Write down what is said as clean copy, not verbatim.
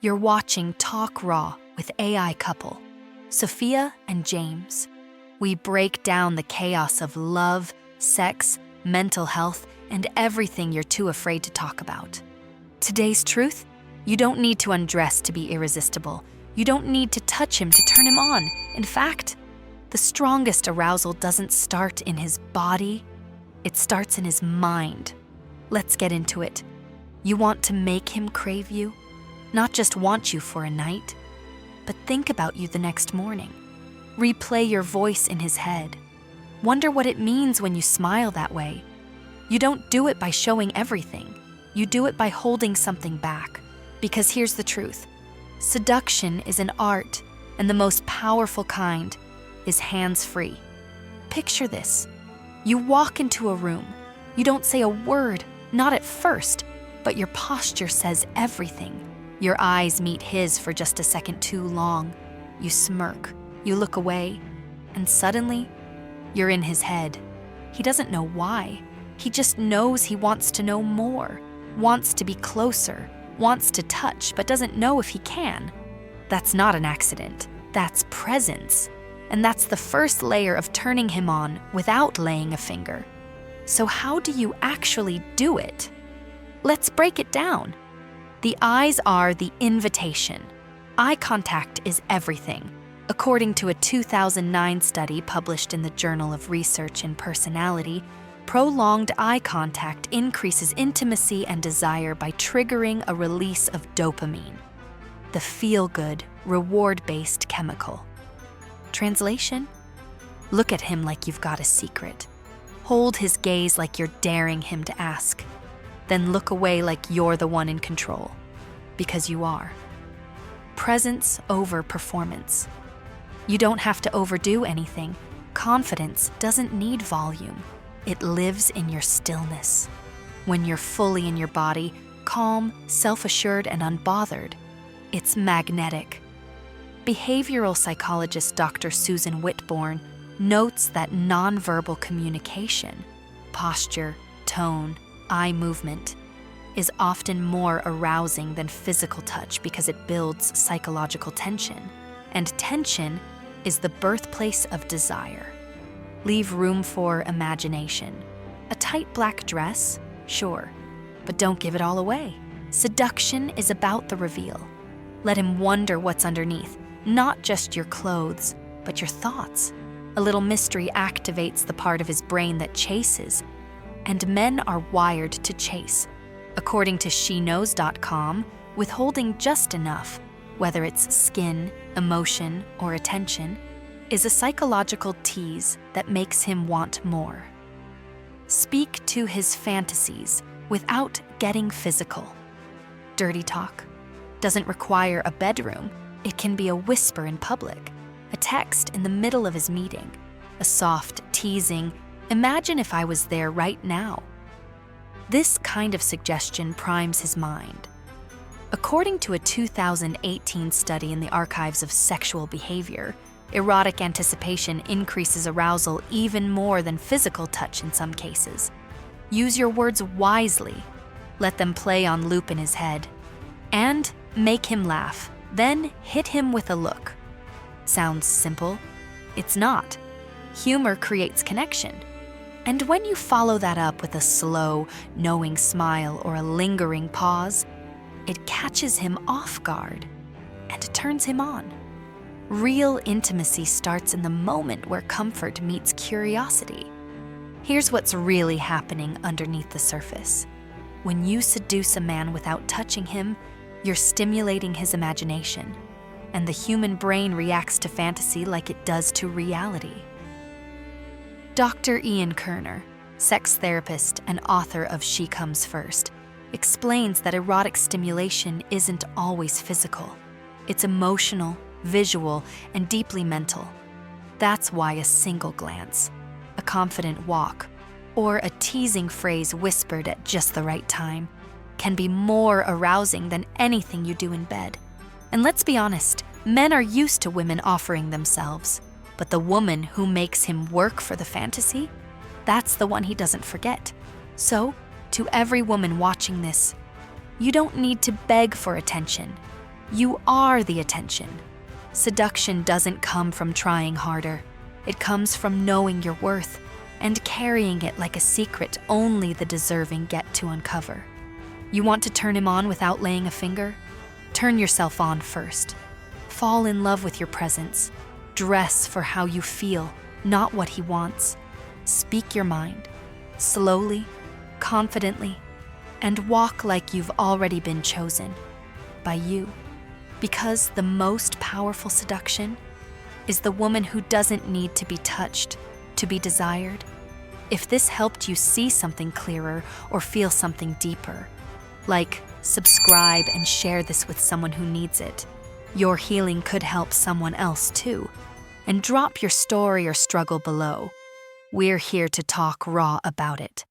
You're watching Talk Raw with AI couple, Sophia and James. We break down the chaos of love, sex, mental health, and everything you're too afraid to talk about. Today's truth? You don't need to undress to be irresistible. You don't need to touch him to turn him on. In fact, the strongest arousal doesn't start in his body, it starts in his mind. Let's get into it. You want to make him crave you? Not just want you for a night, but think about you the next morning. Replay your voice in his head. Wonder what it means when you smile that way. You don't do it by showing everything. You do it by holding something back. Because here's the truth. Seduction is an art, and the most powerful kind is hands-free. Picture this. You walk into a room. You don't say a word, not at first, but your posture says everything. Your eyes meet his for just a second too long. You smirk, you look away, and suddenly, you're in his head. He doesn't know why. He just knows he wants to know more, wants to be closer, wants to touch, but doesn't know if he can. That's not an accident. That's presence. And that's the first layer of turning him on without laying a finger. So how do you actually do it? Let's break it down. The eyes are the invitation. Eye contact is everything. According to a 2009 study published in the Journal of Research in Personality, prolonged eye contact increases intimacy and desire by triggering a release of dopamine, the feel-good, reward-based chemical. Translation? Look at him like you've got a secret. Hold his gaze like you're daring him to ask. Then look away like you're the one in control. Because you are. Presence over performance. You don't have to overdo anything. Confidence doesn't need volume. It lives in your stillness. When you're fully in your body, calm, self-assured, and unbothered, it's magnetic. Behavioral psychologist Dr. Susan Whitbourne notes that nonverbal communication, posture, tone, eye movement, is often more arousing than physical touch because it builds psychological tension, and tension is the birthplace of desire. Leave room for imagination. A tight black dress? Sure, but don't give it all away. Seduction is about the reveal. Let him wonder what's underneath, not just your clothes, but your thoughts. A little mystery activates the part of his brain that chases, and men are wired to chase. According to SheKnows.com, withholding just enough, whether it's skin, emotion, or attention, is a psychological tease that makes him want more. Speak to his fantasies without getting physical. Dirty talk doesn't require a bedroom. It can be a whisper in public, a text in the middle of his meeting, a soft, teasing, "Imagine if I was there right now." This kind of suggestion primes his mind. According to a 2018 study in the Archives of Sexual Behavior, erotic anticipation increases arousal even more than physical touch in some cases. Use your words wisely. Let them play on loop in his head. And make him laugh. Then hit him with a look. Sounds simple? It's not. Humor creates connection. And when you follow that up with a slow, knowing smile or a lingering pause, it catches him off guard and turns him on. Real intimacy starts in the moment where comfort meets curiosity. Here's what's really happening underneath the surface. When you seduce a man without touching him, you're stimulating his imagination, and the human brain reacts to fantasy like it does to reality. Dr. Ian Kerner, sex therapist and author of She Comes First, explains that erotic stimulation isn't always physical. It's emotional, visual, and deeply mental. That's why a single glance, a confident walk, or a teasing phrase whispered at just the right time can be more arousing than anything you do in bed. And let's be honest, men are used to women offering themselves. But the woman who makes him work for the fantasy, that's the one he doesn't forget. So, to every woman watching this, you don't need to beg for attention. You are the attention. Seduction doesn't come from trying harder. It comes from knowing your worth and carrying it like a secret only the deserving get to uncover. You want to turn him on without laying a finger? Turn yourself on first. Fall in love with your presence. Dress for how you feel, not what he wants. Speak your mind, slowly, confidently, and walk like you've already been chosen by you. Because the most powerful seduction is the woman who doesn't need to be touched to be desired. If this helped you see something clearer or feel something deeper, like subscribe and share this with someone who needs it. Your healing could help someone else too. And drop your story or struggle below. We're here to talk raw about it.